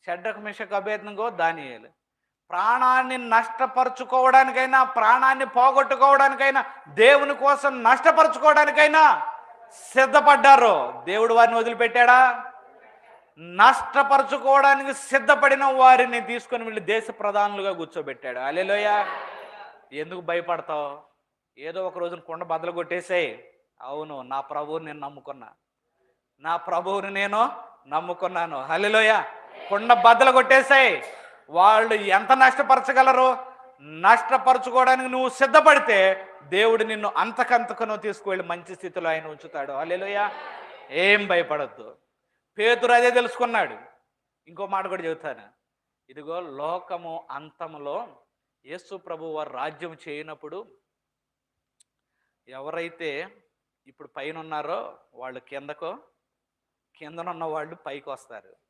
షడ్రకు మెషకు అబేద్నెగో దానియేలు. ప్రాణాన్ని నష్టపరుచుకోవడానికైనా, ప్రాణాన్ని పోగొట్టుకోవడానికైనా, దేవుని కోసం నష్టపరుచుకోవడానికైనా సిద్ధపడ్డారు. దేవుడు వారిని వదిలిపెట్టాడా? నష్టపరుచుకోవడానికి సిద్ధపడిన వారిని తీసుకొని వెళ్ళి దేశ ప్రధానులుగా కూర్చోబెట్టాడు. హల్లెలూయా. ఎందుకు భయపడతావు? ఏదో ఒక రోజున కుండ బద్దలు కొట్టేసేయ్. అవును, నా ప్రభువుని నేను నమ్ముకున్నా, నా ప్రభువుని నేను నమ్ముకున్నాను. హల్లెలూయా. కుండ బద్దలు కొట్టేసాయి. వాళ్ళు ఎంత నష్టపరచగలరు? నష్టపరచుకోవడానికి నువ్వు సిద్ధపడితే దేవుడు నిన్ను అంతకంతకును తీసుకువెళ్ళి మంచి స్థితిలో ఆయన ఉంచుతాడు. హల్లెలూయా. ఏం భయపడద్దు. పేతురు అదే తెలుసుకున్నాడు. ఇంకో మాట కూడా చెబుతాను. ఇదిగో లోకము అంతములో యేసు ప్రభు వారు రాజ్యం చేయనప్పుడు ఎవరైతే ఇప్పుడు పైన ఉన్నారో వాళ్ళు కిందనన్న వాళ్ళు పైకి వస్తారు.